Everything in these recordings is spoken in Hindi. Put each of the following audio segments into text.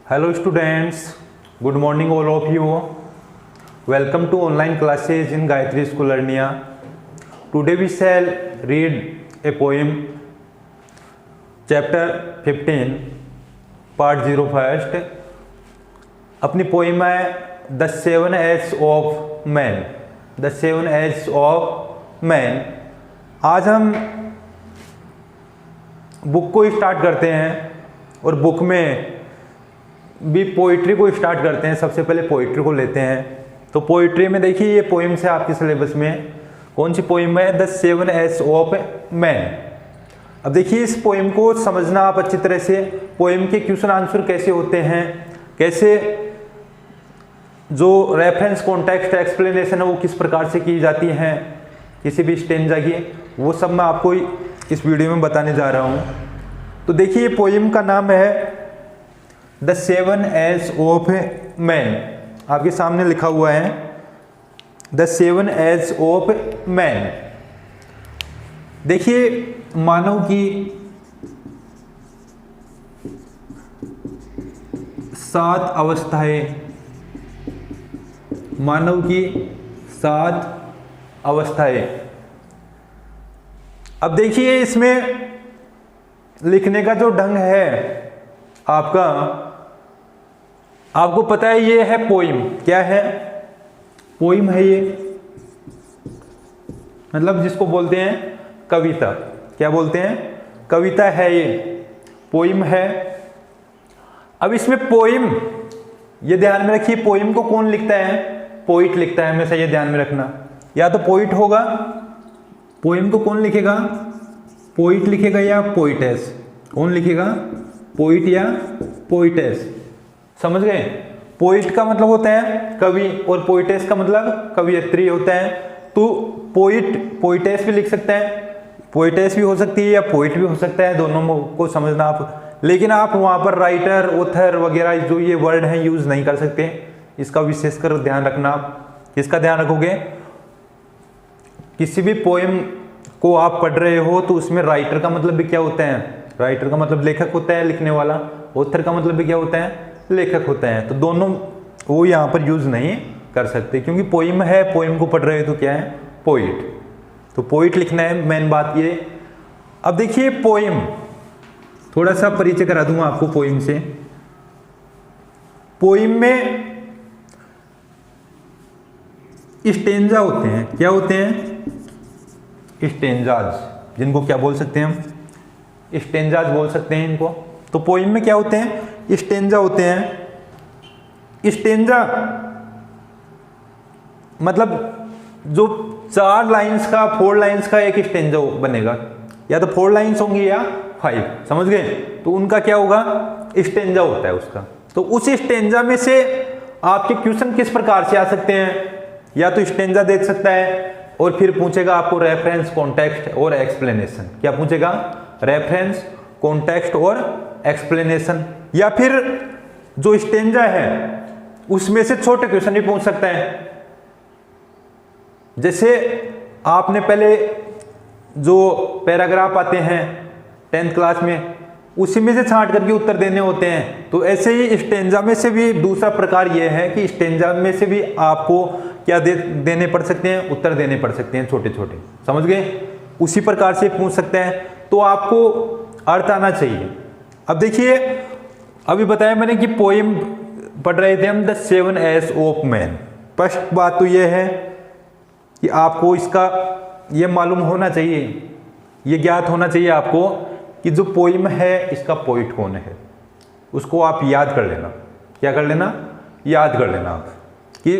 Hello students, good morning all of you. Welcome to online classes in Gayatri School Arnia. Today we shall read a poem, chapter 15, part 0 first. अपनी पोइम है the 7 A's of man. The 7 A's of man. आज हम बुक को स्टार्ट करते हैं और बुक में भी पोइट्री को स्टार्ट करते हैं. सबसे पहले पोइट्री को लेते हैं. तो पोइट्री में देखिए ये पोइम्स है आपके सिलेबस में. कौन सी पोइम है? The 7 A's of man. अब देखिए इस पोइम को समझना आप अच्छी तरह से. पोइम के क्वेश्चन आंसर कैसे होते हैं, कैसे जो रेफरेंस कॉन्टेक्स्ट एक्सप्लेनेशन है वो किस प्रकार से की जाती है किसी भी स्टेंजा की, वो सब मैं आपको इस वीडियो में बताने जा रहा हूँ. तो देखिए पोइम का नाम है द 7 A's ऑफ मैन. आपके सामने लिखा हुआ है द 7 A's ऑफ मैन. देखिए मानव की 7 अवस्थाएं, मानव की 7 अवस्थाएं. अब देखिए इसमें लिखने का जो ढंग है आपका, आपको पता है ये है पोइम. क्या है? पोइम है ये, मतलब जिसको बोलते हैं कविता. क्या बोलते हैं? कविता है ये, पोइम है. अब इसमें पोइम, ये ध्यान में रखिए, पोइम को कौन लिखता है? पोइट लिखता है हमेशा, ये ध्यान में रखना. या तो पोइट होगा, पोइम को कौन लिखेगा? पोइट लिखेगा या पोइटेस. कौन लिखेगा? पोइट या पोइटेस. समझ गए? पोइट का मतलब होता है कवि और पोइटेस का मतलब कवियत्री होता है. तो पोइट पोइटेस भी लिख सकता है, पोइटेस भी हो सकती है या पोइट भी हो सकता है, दोनों को समझना आप. लेकिन आप वहां पर राइटर, ऑथर वगैरह जो ये वर्ड हैं यूज नहीं कर सकते. इसका विशेषकर ध्यान रखना. आप किसका ध्यान रखोगे? किसी भी पोएम को आप पढ़ रहे हो तो उसमें राइटर का मतलब भी क्या होता है? राइटर का मतलब लेखक होता है, लिखने वाला. ऑथर का मतलब भी क्या होता है? लेखक होता है. तो दोनों वो यहाँ पर यूज नहीं कर सकते क्योंकि पोइम है, पोइम को पढ़ रहे हो तो क्या है? पोइट. तो पोइट लिखना है, मेन बात ये. अब देखिए पोइम, थोड़ा सा परिचय करा दूंगा आपको पोइम से. पोइम में स्टेंजा होते हैं. क्या होते हैं? स्टेंजाज, जिनको क्या बोल सकते हैं हम? स्टेंजाज बोल सकते हैं इनको. तो पोइम में क्या होते हैं? स्टेंजा होते हैं. स्टेंजा मतलब जो 4 लाइंस का, 4 लाइंस का एक स्टेंजा बनेगा. या तो 4 लाइंस होंगी या 5. समझ गए? तो उनका क्या होगा? स्टेंजा होता है उसका. तो उस स्टेंजा में से आपके क्वेश्चन किस प्रकार से आ सकते हैं? या तो स्टेंजा देख सकता है और फिर पूछेगा आपको रेफरेंस, कॉन्टेक्स्ट और एक्सप्लेनेशन. क्या पूछेगा? रेफरेंस, कॉन्टेक्स्ट और एक्सप्लेनेशन. या फिर जो स्टेंजा है उसमें से छोटे क्वेश्चन भी पूछ सकता है. जैसे आपने पहले जो पैराग्राफ आते हैं 10th क्लास में, उसी में से छांट करके उत्तर देने होते हैं. तो ऐसे ही स्टेंजा में से भी दूसरा प्रकार यह है कि स्टेंजा में से भी आपको क्या देने पड़ सकते हैं? उत्तर देने पड़ सकते हैं छोटे छोटे. समझ गए? उसी प्रकार से पूछ सकते हैं. तो आपको अर्थ आना चाहिए. अब देखिए अभी बताया मैंने कि पोएम पढ़ रहे थे हम the 7 A's of man. First बात तो यह है कि आपको इसका यह मालूम होना चाहिए, यह ज्ञात होना चाहिए आपको कि जो पोइम है इसका पोइट कौन है. उसको आप याद कर लेना. क्या कर लेना? याद कर लेना आप कि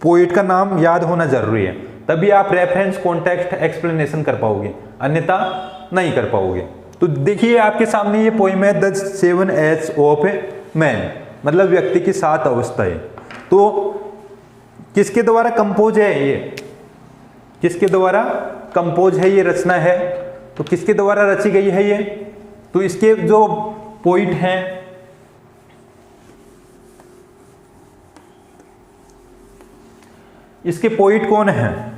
पोइट का नाम याद होना जरूरी है. तभी आप रेफरेंस, कॉन्टेक्स्ट, एक्सप्लेनेशन कर पाओगे, अन्यथा नहीं कर पाओगे. तो देखिए आपके सामने ये पोइम है द 7 A's ऑफ मैन, मतलब व्यक्ति की 7 अवस्थाएं. तो किसके द्वारा कंपोज है ये? किसके द्वारा कंपोज है ये? रचना है. तो किसके द्वारा रची गई है ये? तो इसके जो पोइट हैं, इसके पोइट कौन है?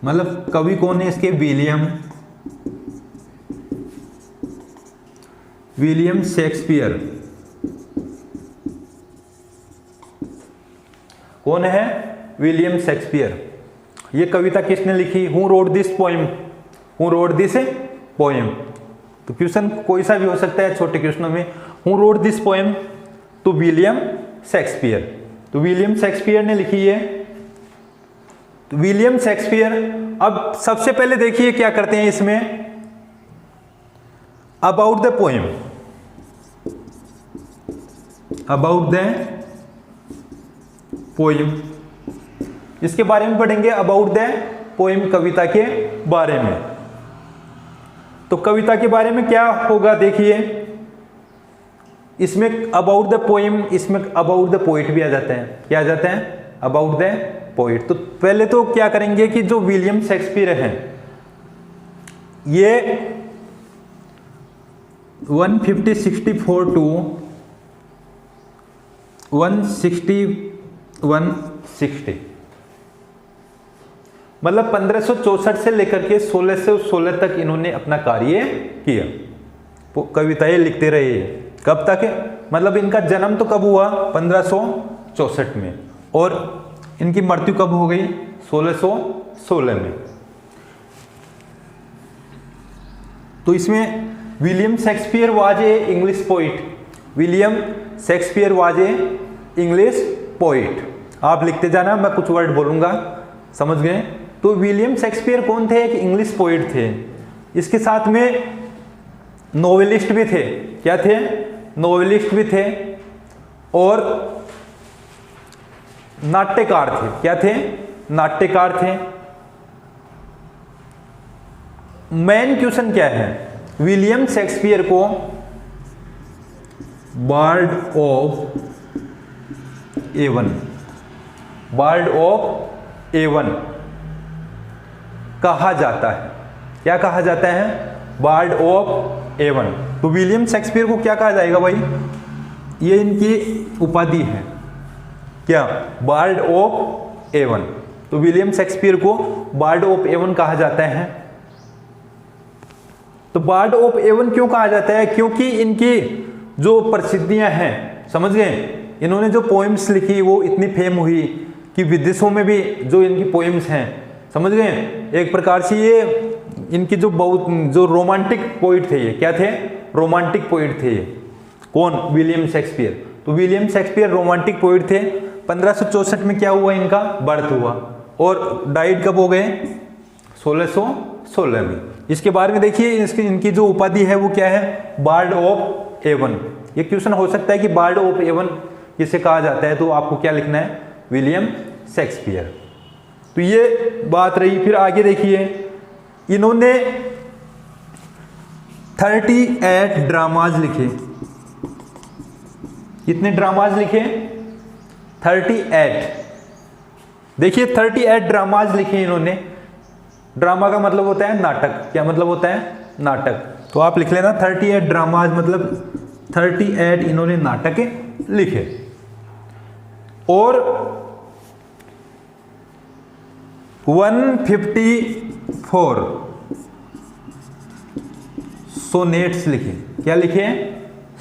मतलब कवि कौन है इसके? William Shakespeare. कौन है? William Shakespeare. ये कविता किसने लिखी? Who wrote this poem? Who wrote this poem? तो क्वेश्चन कोई सा भी हो सकता है छोटे क्वेश्चनों में। Who wrote this poem? तो विलियम शेक्सपियर। तो विलियम शेक्सपियर ने लिखी है। तो विलियम शेक्सपियर, अब सबसे पहले देखिए क्या करते हैं इसमें, about the poem, about the poem, इसके बारे में पढ़ेंगे। अबाउट द पोएम, कविता के बारे में। तो कविता के बारे में क्या होगा देखिए, इसमें अबाउट द पोएम, इसमें अबाउट द पोइट भी आ जाता है। क्या आ जाता है? About the poet. तो पहले तो क्या करेंगे कि जो विलियम शेक्सपियर हैं, ये 150-64 टू 160 मतलब 1564 से लेकर के 1616 तक इन्होंने अपना कार्य किया, कविताएं लिखते रहे। कब तक? मतलब इनका जन्म तो कब हुआ? 1564 में, और इनकी मृत्यु कब हो गई? 1616 में। तो इसमें William Shakespeare was a English poet. William Shakespeare was a English poet. आप लिखते जाना, मैं कुछ वर्ड बोलूंगा, समझ गए? तो विलियम शेक्सपियर कौन थे? एक इंग्लिश पोइट थे। इसके साथ में नोवेलिस्ट भी थे। क्या थे? नोवेलिस्ट भी थे, और नाट्यकार थे। क्या थे? नाट्यकार थे। मेन क्वेश्चन क्या है? विलियम शेक्सपियर को bard of Avon, bard of Avon कहा जाता है। क्या कहा जाता है? Bard of Avon. तो विलियम शेक्सपियर को क्या कहा जाएगा भाई? ये इनकी उपाधि है। क्या? Bard of Avon. तो विलियम शेक्सपियर को बार्ड ऑफ एवन कहा जाता है। तो बार्ड ऑफ एवन क्यों कहा जाता है? क्योंकि इनकी जो प्रसिद्धियां हैं, समझ गए, इन्होंने जो पोएम्स लिखी वो इतनी फेम हुई कि विदेशों में भी जो इनकी पोएम्स हैं, समझ गए, एक प्रकार से ये इनकी जो जो रोमांटिक पोइट थे, ये क्या थे? रोमांटिक पोइट थे ये। कौन? William Shakespeare. तो विलियम शेक्सपियर रोमांटिक पोइट थे। 1564 में क्या हुआ? इनका बर्थ हुआ, और डाइड कब हो गए? 1616 में। इसके बारे में देखिए, इनकी जो उपाधि है वो क्या है? Bard of Avon. ये क्वेश्चन हो सकता है कि बार्ड ऑफ एवन किसे कहा जाता है, तो आपको क्या लिखना है? William Shakespeare. तो ये बात रही। फिर आगे देखिए, इन्होंने 38 ड्रामाज लिखे। कितने ड्रामाज लिखे? 38। देखिए 38 ड्रामाज लिखे इन्होंने। ड्रामा का मतलब होता है नाटक। क्या मतलब होता है? नाटक। तो आप लिख लेना 38 ड्रामाज, मतलब 38 इन्होंने नाटक लिखे। और 154 सोनेट्स लिखे। क्या लिखे?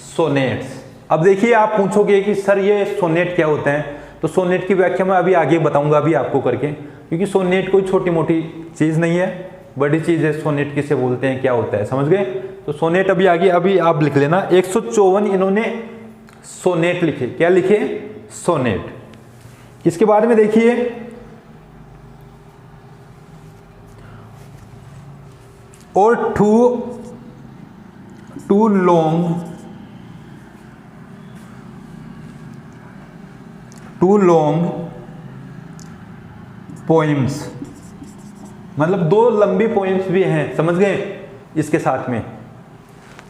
सोनेट्स। अब देखिए, आप पूछोगे कि सर ये सोनेट क्या होता है, तो सोनेट की व्याख्या मैं अभी आगे बताऊंगा अभी आपको करके, क्योंकि सोनेट कोई छोटी मोटी चीज़ नहीं है, बड़ी चीज़ है। सोनेट किसे बोलते हैं, क्या होता है, समझ गए? तो सोनेट अभी आगे अभी आप लिख लेना। 154 इन्होंने सोनेट लिखे। क्या लिखे? सोनेट। इसके बारे में देखिए, और टू लॉन्ग पोइम्स, मतलब 2 लंबी पोइम्स भी हैं, समझ गए, इसके साथ में।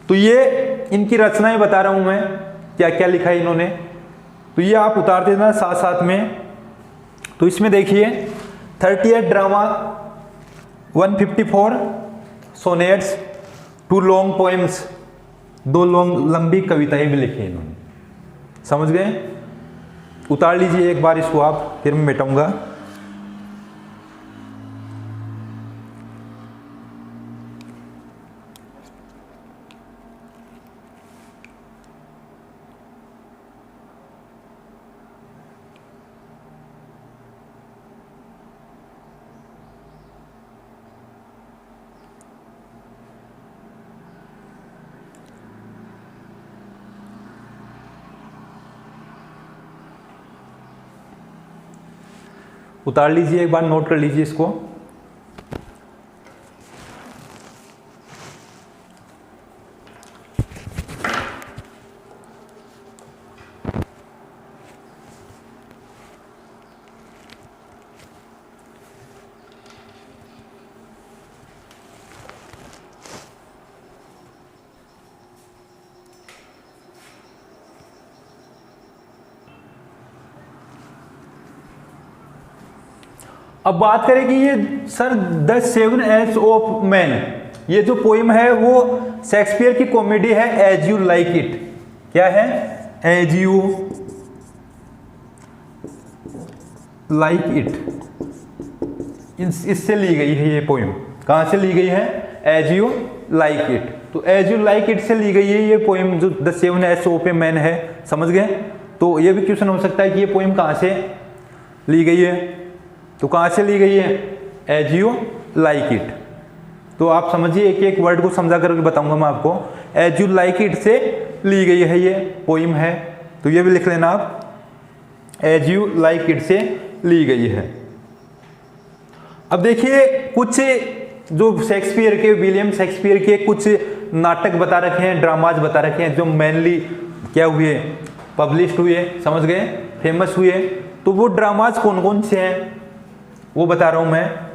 तो ये इनकी रचनाएं बता रहा हूं मैं, क्या क्या लिखा है इन्होंने। तो ये आप उतार देना साथ साथ में। तो इसमें देखिए 38 ड्रामा, 154 सोनेट्स, 2 लॉन्ग पोएम्स, 2 लंबी कविताएं भी लिखी इन्होंने, समझ गए। उतार लीजिए एक बार इसको आप, फिर मैं मिटाऊंगा। उतार लीजिए, एक बार नोट कर लीजिए इसको। अब बात करें कि ये sir the seven age of man, ये जो पोइम है वो शेक्सपियर की कॉमेडी है एज यू लाइक इट। क्या है? एज यू लाइक इट, इससे ली गई है ये पोइम। कहां से ली गई है? As you like it. तो एज यू लाइक इट से ली गई है ये पोइम, जो the seven age of a man है। समझ गए? तो ये भी क्वेश्चन हो सकता है कि ये पोइम कहां से ली गई है। तो कहां से ली गई है? As you like it. तो आप समझिए, एक एक वर्ड को समझा करके बताऊंगा मैं आपको। एज यू लाइक इट से ली गई है ये पोइम है, तो ये भी लिख लेना आप, एज यू लाइक इट से ली गई है। अब देखिए कुछ जो शेक्सपियर के, विलियम शेक्सपियर के कुछ नाटक बता रखे हैं, ड्रामाज बता रखे हैं, जो मेनली क्या हुए, पब्लिश हुए, समझ गए, फेमस हुए। तो वो ड्रामाज कौन कौन से हैं वो बता रहा हूं मैं।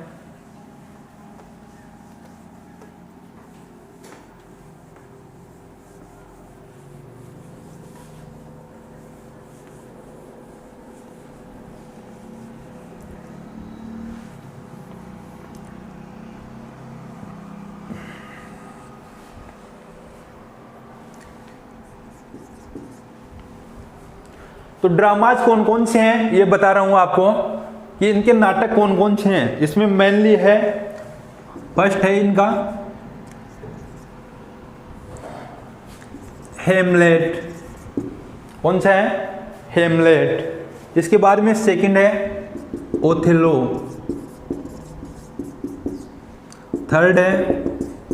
तो ड्रामाज कौन कौन से हैं ये बता रहा हूं आपको कि इनके नाटक कौन कौन से हैं। इसमें मेनली है, फर्स्ट है इनका हेमलेट। कौन सा है? हेमलेट। इसके बाद में सेकंड है ओथेलो। थर्ड है,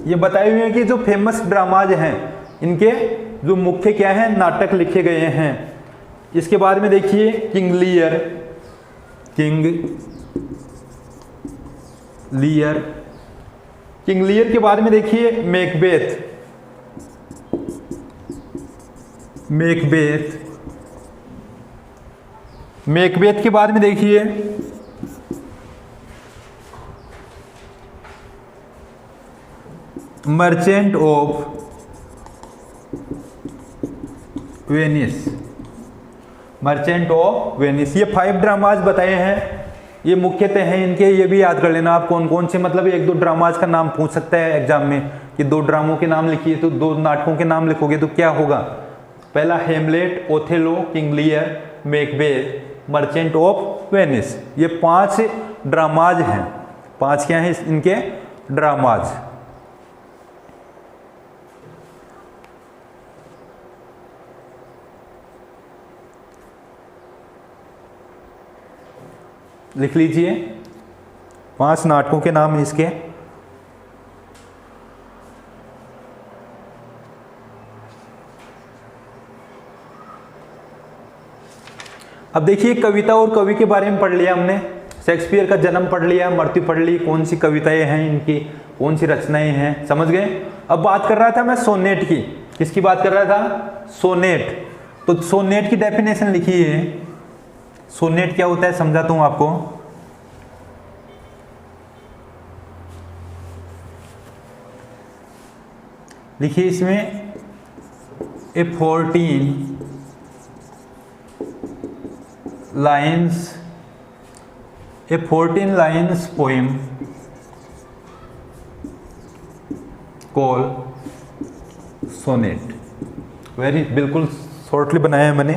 ये बताए हुए हैं कि जो फेमस ड्रामाज हैं इनके जो मुख्य क्या है नाटक लिखे गए हैं। इसके बाद में देखिए King Lear, King Lear. King Lear के बाद में देखिए मैकबेथ, मैकबेथ। मैकबेथ के बाद में देखिए merchant of Venice, merchant of Venice. ये 5 ड्रामाज बताए हैं, ये मुख्यतः हैं इनके, ये भी याद कर लेना आप कौन कौन से। मतलब एक दो ड्रामाज का नाम पूछ सकता है एग्जाम में कि 2 ड्रामों के नाम लिखिए, तो 2 नाटकों के नाम लिखोगे तो क्या होगा? पहला Hamlet, Othello, King Lear, Macbeth, Merchant of Venice. ये 5 ड्रामाज हैं। 5 क्या हैं इनके? ड्रामाज। लिख लीजिए 5 नाटकों के नाम इसके। अब देखिए कविता और कवि के बारे में पढ़ लिया हमने। शेक्सपियर का जन्म पढ़ लिया, मृत्यु पढ़ ली, कौन सी कविताएं हैं इनकी, कौन सी रचनाएं हैं, समझ गए। अब बात कर रहा था मैं सोनेट की। किसकी बात कर रहा था? सोनेट। तो सोनेट की डेफिनेशन लिखी है। सोनेट क्या होता है समझाता हूं आपको। लिखिए इसमें ए 14 लाइन्स पोएम कॉल सोनेट। बिल्कुल शॉर्टली बनाया है मैंने।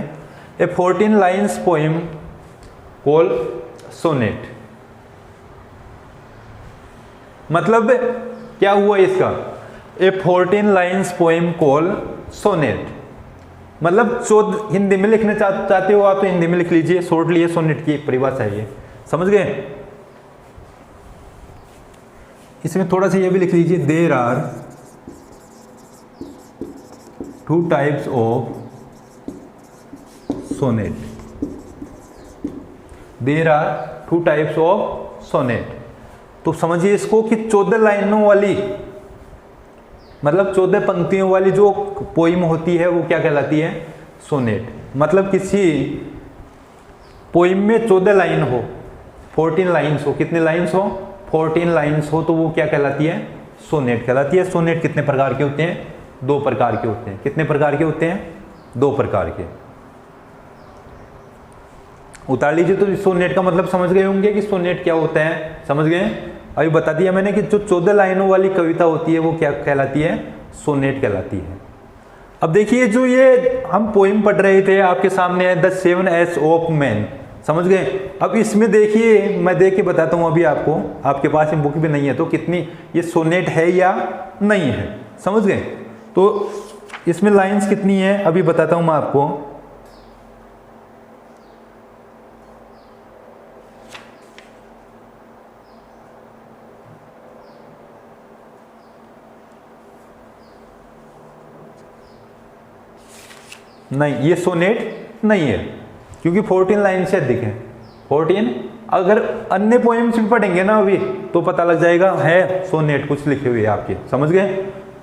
ए 14 लाइन्स पोएम कॉल सोनेट। मतलब क्या हुआ इसका? ए 14 लाइन्स पोएम कॉल सोनेट। मतलब हिंदी में लिखना चाहते हो आप तो हिंदी में लिख लीजिए, शॉर्टली है सोनेट की एक परिभाषा है ये, समझ गए। इसमें थोड़ा सा ये भी लिख लीजिए, there are 2 types of sonnet. There are 2 types of sonnet. तो समझिए इसको कि 14 लाइनों वाली, मतलब 14 पंक्तियों वाली जो पोइम होती है वो क्या कहलाती है? सोनेट। मतलब किसी पोइम में 14 लाइन हो, 14 लाइन्स हो, कितने लाइन्स हो? 14 लाइन्स हो, तो वो क्या कहलाती है? सोनेट कहलाती है। सोनेट कितने प्रकार के होते हैं? 2 प्रकार के होते हैं। कितने प्रकार के होते हैं? 2 प्रकार के। उतार लीजिए। तो सोनेट का मतलब समझ गए होंगे कि सोनेट क्या होता है, समझ गए? अभी बता दिया मैंने कि जो 14 लाइनों वाली कविता होती है वो क्या कहलाती है? सोनेट कहलाती है। अब देखिए जो ये हम पोइम पढ़ रहे थे, आपके सामने है द 7 As ऑफ मैन, समझ गए? अब इसमें देखिए, मैं देख के बताता हूँ अभी आपको, आपके पास बुक भी नहीं है तो कितनी ये सोनेट है या नहीं है, समझ गए? तो इसमें लाइंस कितनी है अभी बताता हूँ मैं आपको। नहीं, ये सोनेट नहीं है क्योंकि 14 लाइन से अधिक है। 14, अगर अन्य पोएम्स भी पढ़ेंगे ना अभी तो पता लग जाएगा है सोनेट कुछ लिखे हुए आपके, समझ गए?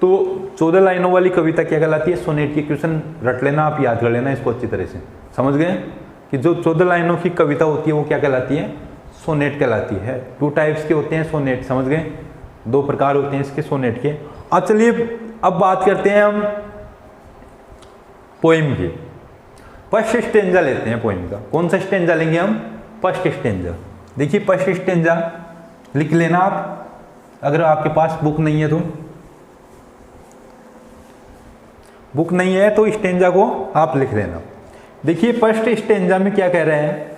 तो 14 लाइनों वाली कविता क्या कहलाती है? सोनेट। की क्वेश्चन रट लेना, आप याद कर लेना इसको अच्छी तरह से, समझ गए? कि जो 14 लाइनों की कविता होती है वो क्या कहलाती है? सोनेट कहलाती है। 2 टाइप्स के होते हैं सोनेट, समझ गए? 2 प्रकार होते हैं इसके सोनेट के। अब चलिए अब बात करते हैं हम पोइम की। फर्स्ट स्टेंजा लेते हैं पोइम का। कौन सा स्टेंजा लेंगे हम? First stanza. देखिए फर्स्ट स्टेंजा लिख लेना आप, अगर आपके पास बुक नहीं है तो। बुक नहीं है तो स्टेंजा को आप लिख लेना। देखिए फर्स्ट स्टेंजा में क्या कह रहे हैं?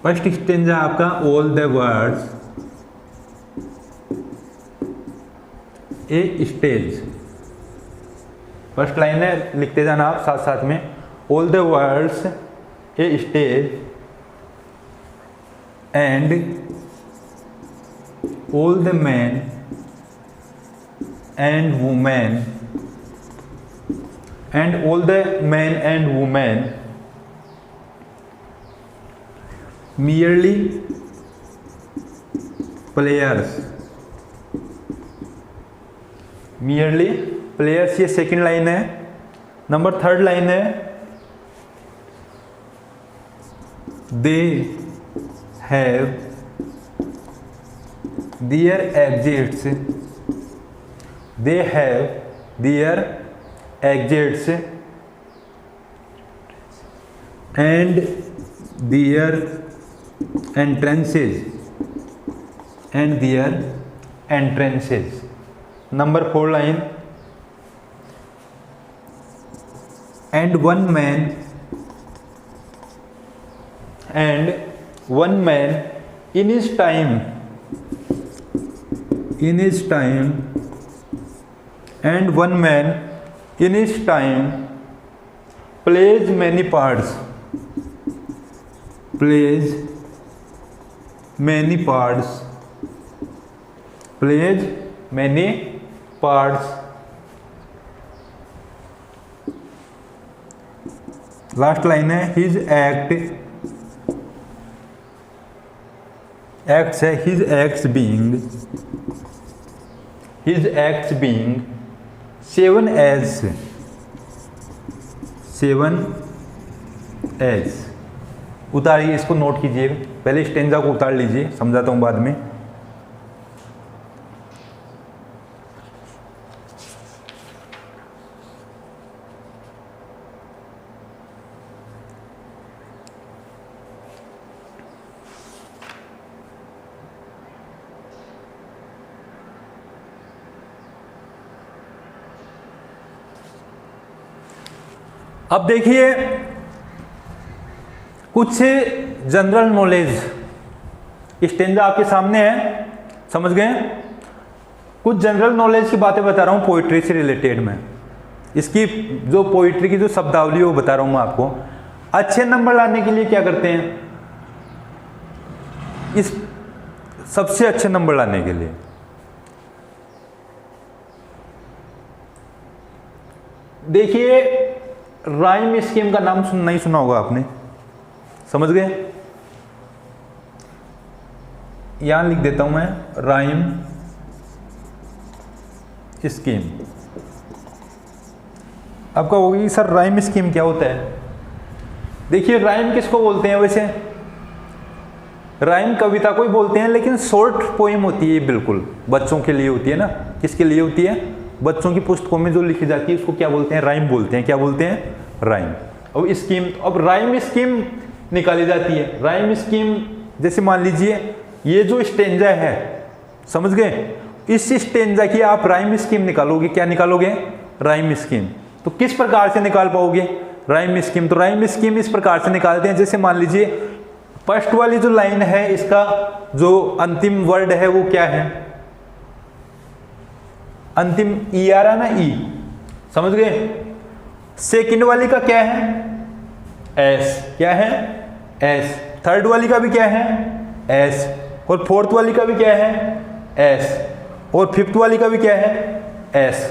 फर्स्ट स्टेंजा आपका all the words a stage. First line है, लिखते जाना आप साथ साथ में। All the words a stage and all the man and women and all the man and women merely players. merely players, ये सेकंड लाइन है। नंबर 3rd लाइन है they have their exits. They have their exits and their entrances and their entrances. Number 4 line and one man in his time and one man in his time plays many parts. plays many parts last line है his acts है his acts being 7 as। उतारिए, इसको नोट कीजिए, पहले स्टेंजा को उतार लीजिए, समझाता हूं बाद में। अब देखिए कुछ जनरल नॉलेज स्टेंजा आपके सामने है, समझ गए? कुछ जनरल नॉलेज की बातें बता रहा हूं पोइट्री से रिलेटेड में। इसकी जो पोइट्री की जो शब्दावली है वो बता रहा हूं मैं आपको। अच्छे नंबर लाने के लिए क्या करते हैं? इस सबसे अच्छे नंबर लाने के लिए देखिए राइम स्कीम का नाम नहीं सुना होगा आपने, समझ गए। यहां लिख देता हूं मैं राइम स्कीम। आपका होगी सर राइम स्कीम क्या होता है। देखिए राइम किसको बोलते हैं वैसे, राइम कविता को ही बोलते हैं, लेकिन शॉर्ट पोइम होती है, बिल्कुल बच्चों के लिए होती है ना। किसके लिए होती है, बच्चों की पुस्तकों में जो लिखी जाती है उसको क्या बोलते हैं, राइम बोलते हैं। क्या बोलते हैं, राइम। अब स्कीम, अब राइम स्कीम निकाली जाती है। राइम स्कीम जैसे मान लीजिए ये जो स्टेंजा है, समझ गए, इस स्टेंजा की आप राइम स्कीम निकालोगे। क्या निकालोगे, राइम स्कीम। तो किस प्रकार से निकाल पाओगे राइम स्कीम, तो राइम स्कीम इस प्रकार से निकालते हैं। जैसे मान लीजिए फर्स्ट वाली जो लाइन है, इसका जो अंतिम वर्ड है वो क्या है, अंतिम ई आ रहा ना, ई, समझ गए। सेकंड वाली का क्या है, एस। क्या है, एस। थर्ड वाली का भी क्या है, एस। और फोर्थ वाली का भी क्या है, एस। और फिफ्थ वाली का भी क्या है, एस।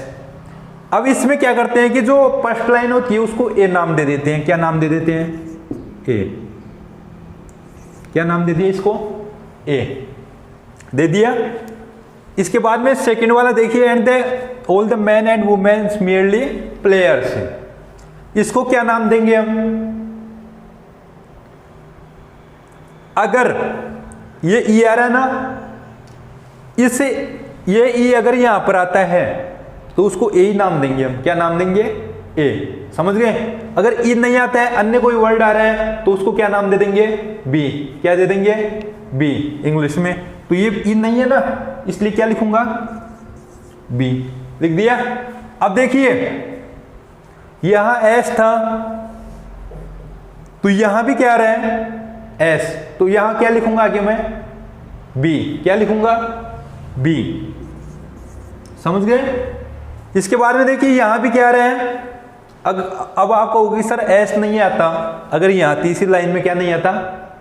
अब इसमें क्या करते हैं कि जो फर्स्ट लाइन होती है उसको ए नाम दे देते हैं। क्या नाम दे देते हैं, ए। क्या नाम दे दिया इसको, ए दे दिया। इसके बाद में सेकंड वाला देखिए, and the all the man and womens merely players, इसको क्या नाम देंगे हम। अगर ये ई आ रहा है ना, इसे ये ई अगर यहां पर आता है तो उसको ए ही नाम देंगे हम। क्या नाम देंगे, ए, समझ गए। अगर ई नहीं आता है, अन्य कोई वर्ड आ रहा है, तो उसको क्या नाम दे देंगे, बी। क्या दे देंगे, बी इंग्लिश में। तो ये ई नहीं है ना, इसलिए क्या लिखूंगा, बी लिख दिया। अब देखिए यहां एस था, तो यहां भी क्या आ रहा है, एस। तो यहां क्या लिखूंगा आगे मैं, बी। क्या लिखूंगा, बी, समझ गए। इसके बाद में देखिए यहां भी क्या आ रहा है, अब आप कहोगे सर एस नहीं आता। अगर यहां तीसरी लाइन में क्या नहीं आता,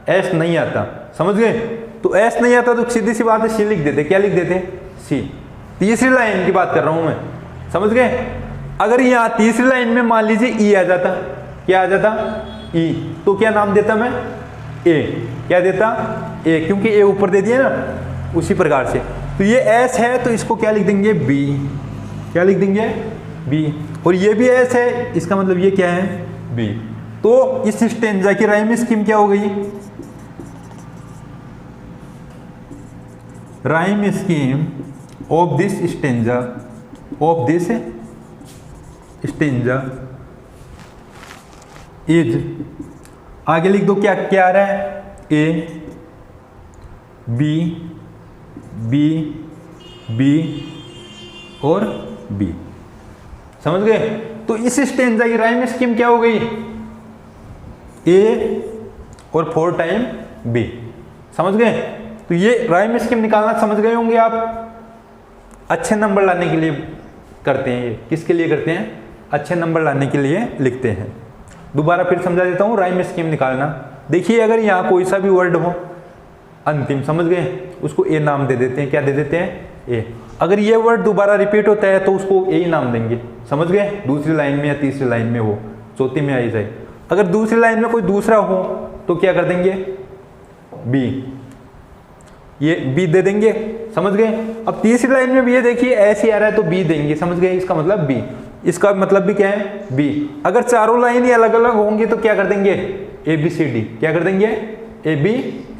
एस नहीं आता, समझ गए। तो एस नहीं आता तो सीधी सी बात है सी लिख देते। क्या लिख देते, सी। तीसरी लाइन की बात कर रहा हूं मैं, समझ गए। अगर यहां तीसरी लाइन में मान लीजिए ई आ जाता, क्या आ जाता, ई, तो क्या नाम देता मैं, ए। क्या देता, ए, क्योंकि ए ऊपर दे दिया ना, उसी प्रकार से। तो ये एस है तो इसको क्या लिख देंगे, बी। क्या लिख देंगे, बी। और ये भी एस है, इसका मतलब ये क्या है, बी। तो इस स्टेंजा की राइम स्कीम क्या हो गई, rhyme scheme of this stanza, of this stanza is, आगे लिख दो क्या क्या आ रहा है, ए, बी, बी, बी और बी, समझ गए। तो इस स्टेंजा की राइम स्कीम क्या हो गई, ए और 4 टाइम बी, समझ गए। तो ये राइम स्कीम निकालना समझ गए होंगे आप। अच्छे नंबर लाने के लिए करते हैं ये, किसके लिए करते हैं, अच्छे नंबर लाने के लिए लिखते हैं। दोबारा फिर समझा देता हूँ राइम स्कीम निकालना। देखिए अगर यहाँ कोई सा भी वर्ड हो अंतिम, समझ गए, उसको ए नाम दे देते हैं। क्या दे देते हैं, ए। अगर ये वर्ड दोबारा रिपीट होता है तो उसको ए ही नाम देंगे, समझ गए। दूसरी लाइन में या तीसरी लाइन में हो, चौथी में आई जाए। अगर दूसरी लाइन में कोई दूसरा हो तो क्या कर देंगे, बी, ये बी दे देंगे, समझ गए। अब तीसरी लाइन में भी ये देखिए ऐसे आ रहा है तो बी देंगे, समझ गए। इसका मतलब बी, इसका मतलब भी क्या है, बी। अगर चारों लाइन ही अलग अलग होंगी तो क्या कर देंगे, ए बी सी डी। क्या कर देंगे, ए बी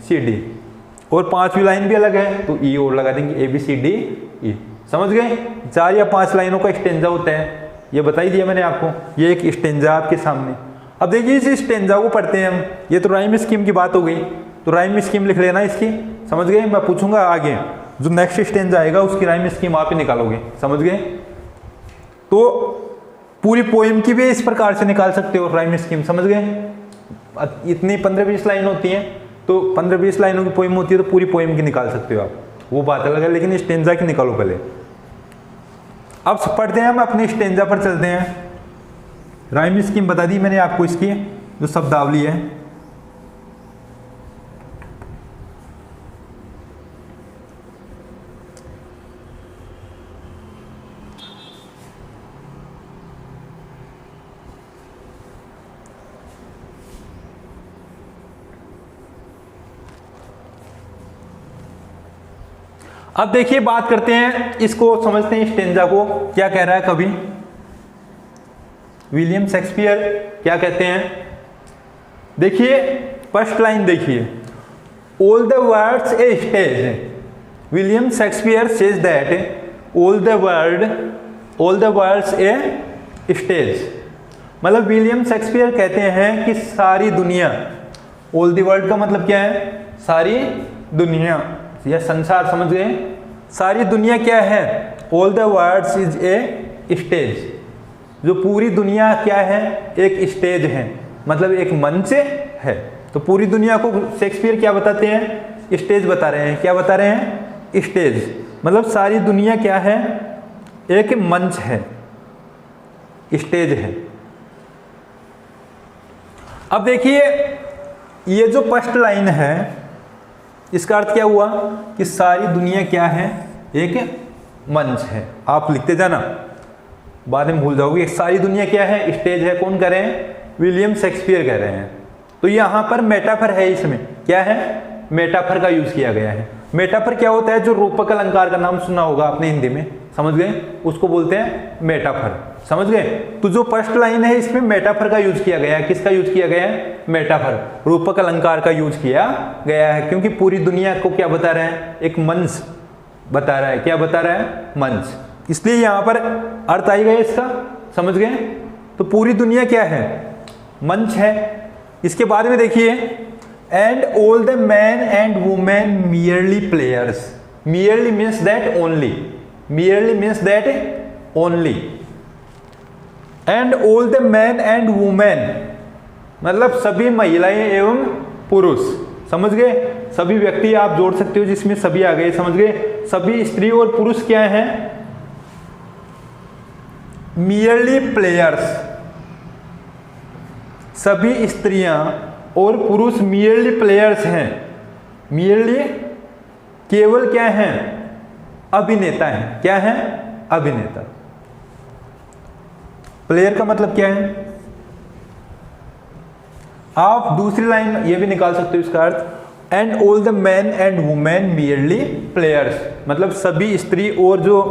सी डी। और पांचवी लाइन भी अलग है तो ई और लगा देंगे, A B C D E, समझ गए। 4 या 5 लाइनों का स्टेंजा होता है, ये बता ही दिया मैंने आपको। ये एक स्टेंजा आपके सामने। अब देखिए इस स्टेंजा को पढ़ते हैं हम। ये तो राइम स्कीम की बात हो गई, तो राइम स्कीम लिख लेना इसकी, समझ गए। मैं पूछूंगा आगे जो नेक्स्ट स्टेंजा आएगा उसकी राइम स्कीम आप ही निकालोगे, समझ गए। तो पूरी पोएम की भी इस प्रकार से निकाल सकते हो राइम स्कीम, समझ गए। इतनी 15-20 लाइन होती हैं, तो 15-20 लाइनों की पोएम होती है तो पूरी पोएम की निकाल सकते हो आप, वो बात अलग है। लेकिन स्टेंजा की निकालो पहले। अब पढ़ते हैं हम अपनी स्टेंजा पर चलते हैं। राइम स्कीम बता दी मैंने आपको, इसकी जो शब्दावली है। अब देखिए बात करते हैं, इसको समझते हैं स्टेंजा को क्या कह रहा है कवि विलियम शेक्सपियर क्या कहते हैं। देखिए फर्स्ट लाइन देखिए, all the words a stage. William Shakespeare says that all the words a stage. मतलब विलियम शेक्सपियर कहते हैं कि सारी दुनिया, ऑल द वर्ल्ड का मतलब क्या है, सारी दुनिया या संसार, समझ गए, सारी दुनिया क्या है, all the words is a stage. जो पूरी दुनिया क्या है, एक स्टेज है, मतलब एक मंच है। तो पूरी दुनिया को शेक्सपियर क्या बताते हैं, स्टेज बता रहे हैं। क्या बता रहे हैं, स्टेज। मतलब सारी दुनिया क्या है, एक मंच है, स्टेज है। अब देखिए ये जो फर्स्ट लाइन है इसका अर्थ क्या हुआ कि सारी दुनिया क्या है, एक मंच है। आप लिखते जाना, बाद में भूल जाओगे। सारी दुनिया क्या है, स्टेज है। कौन कह रहे हैं, विलियम शेक्सपियर कह रहे हैं। तो यहां पर मेटाफर है, इसमें क्या है, मेटाफर का यूज किया गया है। मेटाफर क्या होता है, जो रूपक अलंकार का नाम सुना होगा आपने हिंदी में, समझ गए, उसको बोलते हैं मेटाफर, समझ गए। तो जो फर्स्ट लाइन है इसमें मेटाफर का यूज किया गया है। किसका यूज किया गया है, मेटाफर, रूपक अलंकार का यूज किया गया है। क्योंकि पूरी दुनिया को क्या बता रहा है, एक मंच बता रहा है। क्या बता रहा है, मंच। इसलिए यहां पर अर्थ आई गया इसका, समझ गए। तो पूरी दुनिया क्या है, मंच है। इसके बाद में देखिए, and all the man and women merely players. Merely means that only, merely means that only. And all the man and women मतलब सभी महिलाएं एवं पुरुष, समझ गए। सभी व्यक्ति आप जोड़ सकते हो जिसमें सभी आ गए, समझ गए। सभी स्त्री और पुरुष क्या हैं, मियरली प्लेयर्स। सभी स्त्रियां और पुरुष मियरली प्लेयर्स हैं। मियरली केवल क्या हैं, अभिनेता हैं। क्या हैं, अभिनेता। प्लेयर का मतलब क्या है, आप दूसरी लाइन ये भी निकाल सकते हो इसका अर्थ, and all the man and women merely players. मतलब सभी स्त्री और जो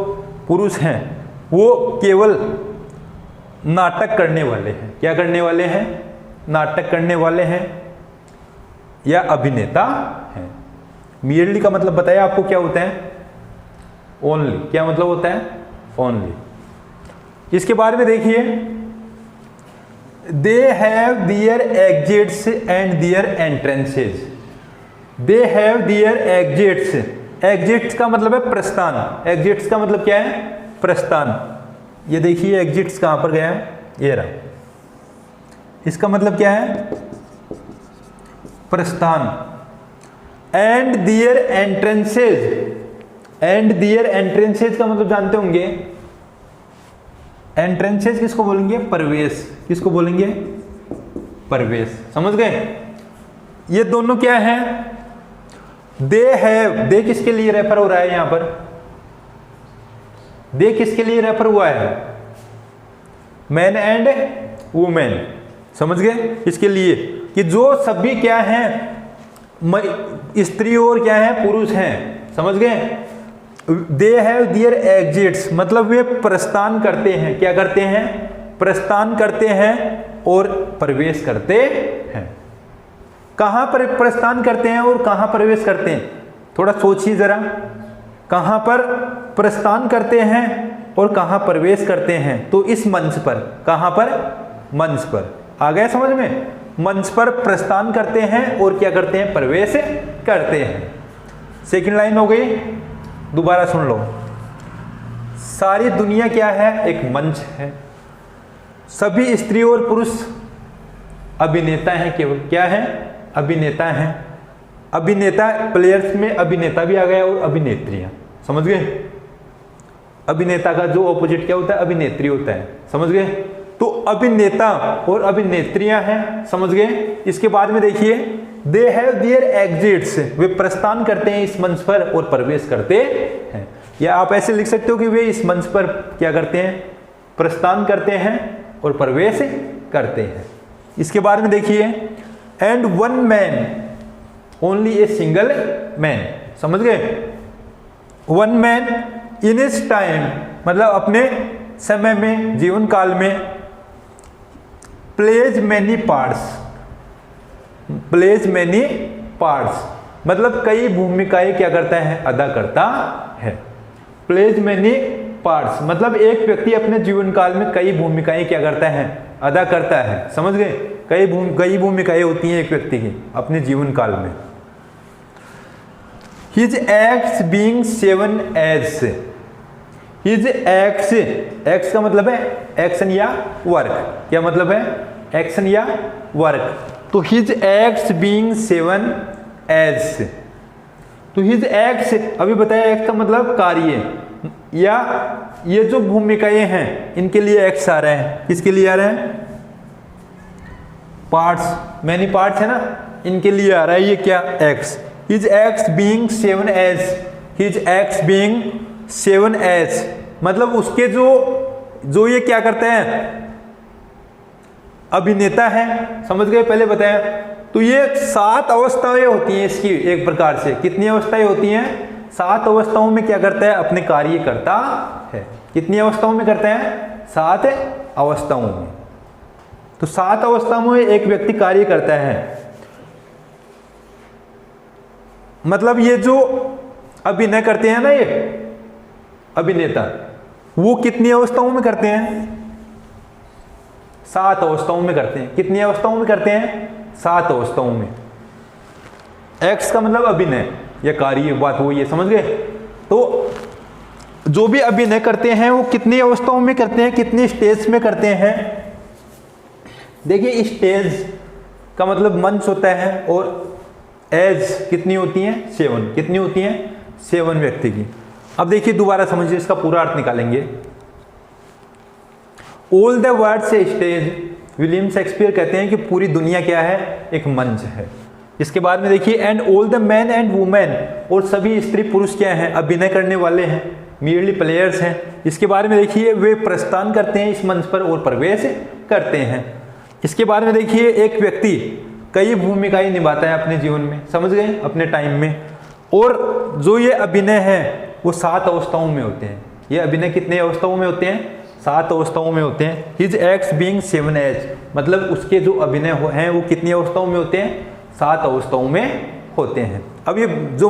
पुरुष हैं वो केवल नाटक करने वाले हैं। क्या करने वाले हैं, नाटक करने वाले हैं या अभिनेता हैं। मियरली का मतलब बताया आपको क्या होता है, ओनली। क्या मतलब होता है, ओनली। इसके बारे में देखिए, they have their exits and their entrances. They have their exits. Exits का मतलब है प्रस्थान। एग्जिट्स का मतलब क्या है, प्रस्थान। ये देखिए एग्जिट्स कहां पर गया है, ये रहा। इसका मतलब क्या है, प्रस्थान। And their entrances. And their entrances का मतलब जानते होंगे, एंट्रेंसेज किसको बोलेंगे, प्रवेश। किसको बोलेंगे, प्रवेश, समझ गए। ये दोनों क्या है, दे हैव। दे किसके लिए रेफर हो रहा है यहां पर, दे किसके लिए रेफर हुआ है, मैन एंड वुमेन, समझ गए। इसके लिए कि जो सभी क्या हैं, स्त्री और क्या है, पुरुष हैं, समझ गए। दे हैव दियर एग्जिट्स मतलब वे प्रस्थान करते हैं। क्या करते हैं, प्रस्थान करते हैं और प्रवेश करते हैं। कहां पर प्रस्थान करते हैं और कहां प्रवेश करते हैं, थोड़ा सोचिए जरा। कहां पर प्रस्थान करते हैं और कहां प्रवेश करते हैं, तो इस मंच पर। कहां पर, मंच पर। आ गया समझ में। मंच पर प्रस्थान करते हैं और क्या करते हैं, प्रवेश करते हैं। सेकंड लाइन हो गई, दोबारा सुन लो। सारी दुनिया क्या है, एक मंच है। सभी स्त्री और पुरुष अभिनेता हैं, केवल क्या है, अभिनेता हैं। अभिनेता, प्लेयर्स में अभिनेता भी आ गया और अभिनेत्रियां, समझ गए। अभिनेता का जो ऑपोजिट क्या होता है, अभिनेत्री होता है, समझ गए। तो अभिनेता और अभिनेत्रियां हैं, समझ गए। इसके बाद में देखिए, दे हैव देयर एग्जिट्स वे प्रस्थान करते हैं इस मंच पर और प्रवेश करते हैं। या आप ऐसे लिख सकते हो कि वे इस मंच पर क्या करते हैं, प्रस्थान करते हैं और प्रवेश करते हैं। इसके बारे में देखिए, and one man only a single man, समझ गए। One man in his time, मतलब अपने समय में, जीवन काल में, plays many parts, plays many parts, मतलब कई भूमिकाएं क्या करता है, अदा करता है। प्लेज मैनी पार्ट्स मतलब एक व्यक्ति अपने जीवन काल में कई भूमिकाएं क्या करता है, अदा करता है। समझ गए, कई भूमिकाएं होती हैं एक व्यक्ति की अपने जीवन काल में। His acts being seven as, His acts, acts का मतलब है एक्शन या वर्क, क्या मतलब है, एक्शन या वर्क। तो His acts being seven as, तो His acts अभी बताया, एक्ट का मतलब कार्य, या ये जो भूमिकाएं हैं इनके लिए एक्स आ रहे हैं, किसके लिए आ रहे हैं, पार्ट्स, मैनी पार्ट्स है ना, इनके लिए आ रहा है ये क्या, x. His acts being seven as, His acts being seven as मतलब उसके जो ये क्या करते हैं, अभिनेता है, समझ गए, पहले बताया। तो ये 7 अवस्थाएं होती हैं इसकी, एक प्रकार से कितनी अवस्थाएं होती हैं, 7 अवस्थाओं में क्या करता है, अपने कार्य करता है। कितनी अवस्थाओं में करते हैं, 7 अवस्थाओं में। तो 7 अवस्थाओं में एक व्यक्ति कार्य करता है। मतलब ये जो अभिनय करते हैं ना, ये अभिनेता, वो कितनी अवस्थाओं में करते हैं, 7 अवस्थाओं में करते हैं। कितनी अवस्थाओं में करते हैं, 7 अवस्थाओं में। एक्स का मतलब अभिनय या कार्य, बात वो ये समझ गए। तो जो भी अभिनय करते हैं वो कितनी अवस्थाओं में करते हैं, कितनी स्टेज में करते हैं। देखिए स्टेज का मतलब मंच होता है, और एज कितनी होती हैं, 7, कितनी होती हैं, 7 व्यक्ति की। अब देखिए दोबारा समझिए, इसका पूरा अर्थ निकालेंगे। All the words stage, William Shakespeare कहते हैं कि पूरी दुनिया क्या है, एक मंच है। इसके बाद में देखिए and all the man and women, और सभी स्त्री पुरुष क्या हैं, अभिनय करने वाले हैं, मियरली प्लेयर्स हैं। इसके बारे में देखिए वे प्रस्थान करते हैं इस मंच पर और प्रवेश करते हैं। इसके बारे में देखिए एक व्यक्ति कई भूमिकाएं निभाता है अपने जीवन में, समझ गए, अपने टाइम में। और जो ये अभिनय है वो 7 अवस्थाओं में होते हैं। ये अभिनय कितने अवस्थाओं में होते हैं, 7 अवस्थाओं में होते हैं। हिज एक्ट्स बीइंग 7 एज मतलब उसके जो अभिनय हैं वो कितनी अवस्थाओं में होते हैं, 7 अवस्थाओं में होते हैं। अब ये जो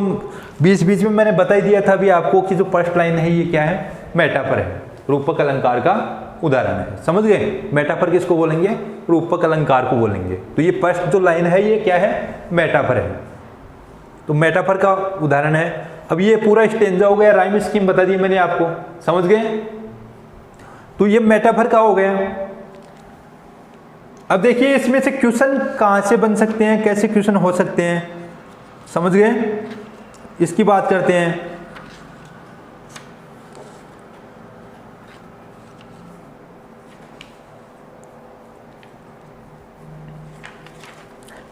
बीच बीच में मैंने बता ही दिया था अभी आपको कि जो फर्स्ट लाइन है ये क्या है, मेटाफर है, रूपक अलंकार का उदाहरण है। समझ गए, मेटाफर किसको बोलेंगे, रूपक अलंकार को बोलेंगे। तो ये फर्स्ट जो लाइन है ये क्या है, मेटाफर है। तो मेटाफर का उदाहरण है। अब ये पूरा स्टेंजा हो गया, राइम स्कीम बता दी मैंने आपको, समझ गए। तो ये मेटाफर का हो गया। अब देखिए इसमें से क्वेश्चन कहां से बन सकते हैं, कैसे क्वेश्चन हो सकते हैं, समझ गए, इसकी बात करते हैं।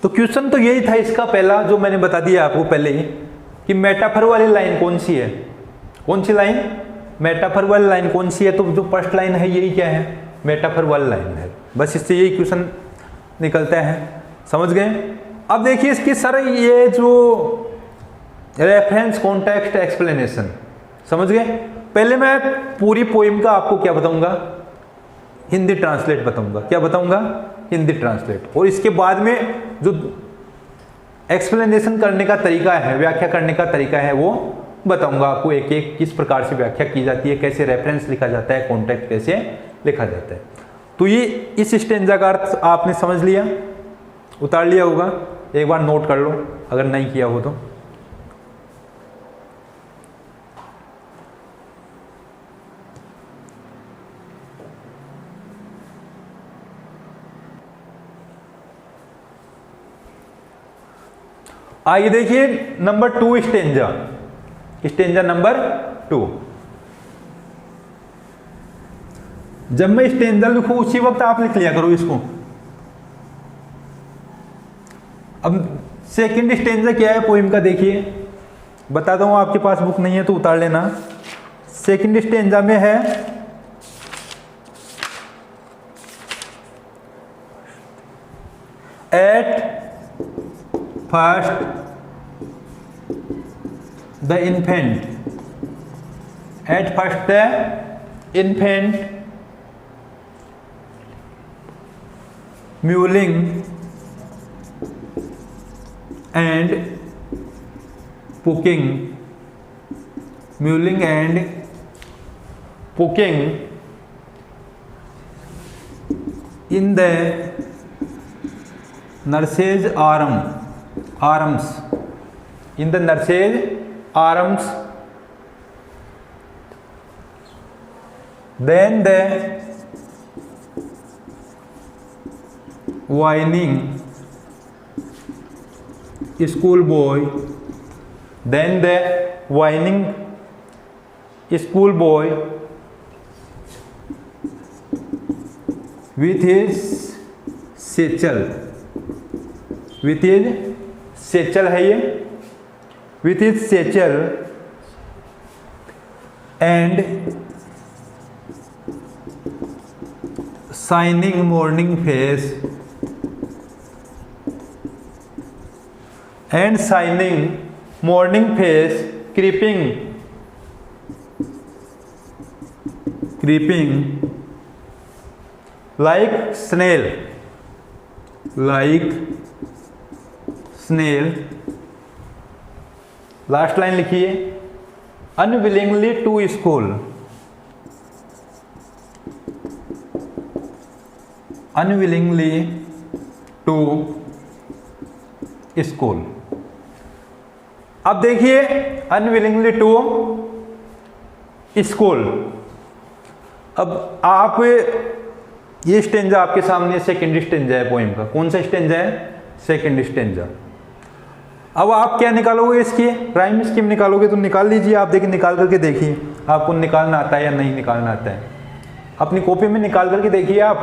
तो क्वेश्चन तो यही था इसका पहला, जो मैंने बता दिया आपको पहले ही, कि मेटाफर वाली लाइन कौन सी है, कौन सी लाइन, मेटाफर वाली लाइन कौन सी है। तो जो फर्स्ट लाइन है यही क्या है, मेटाफर वाली लाइन है। बस इससे यही क्वेश्चन निकलता है, समझ गए। अब देखिए इसकी सर ये जो रेफरेंस कॉन्टेक्स्ट एक्सप्लेनेशन, समझ गए। पहले मैं पूरी पोइम का आपको क्या बताऊंगा, हिंदी ट्रांसलेट बताऊंगा। क्या बताऊंगा, हिंदी ट्रांसलेट। और इसके बाद में जो एक्सप्लेनेशन करने का तरीका है, व्याख्या करने का तरीका है, वो बताऊंगा आपको एक एक, किस प्रकार से व्याख्या की जाती है, कैसे रेफरेंस लिखा जाता है, कॉन्टेक्स्ट कैसे लिखा जाता है। तो ये इस स्टेंजा का अर्थ आपने समझ लिया, उतार लिया होगा, एक बार नोट कर लो अगर नहीं किया हो तो। आइए देखिए नंबर 2 स्टेंजा, स्टेंजा नंबर 2। जब मैं स्टेंजा लिखूं उसी वक्त आप लिख लिया करो इसको। अब सेकंड स्टेंजा क्या है पोइम का, देखिए बताता हूं, आपके पास बुक नहीं है तो उतार लेना। सेकंड स्टेंजा में है at first the infant at first the infant mewling and puking, mewling and puking in the nurse's arms, in the nurse's arms, then the whining schoolboy, then the whining schoolboy with his satchel, with his satchel है ये, with his satchel and shining morning face, and shining morning face creeping like snail, last line लिखिए, unwillingly to school, unwillingly to school. अब देखिए अनविलिंगली टू स्कूल। अब आप ये स्टेंजा आपके सामने सेकंड स्टेंजा है पोएम का। कौन सा स्टेंजा है? Second stanza. अब आप क्या निकालोगे? इसकी राइम स्कीम निकालोगे तो निकाल लीजिए। आप देखिए, निकाल करके देखिए आपको निकालना आता है या नहीं निकालना आता है। अपनी कॉपी में निकाल करके देखिए। आप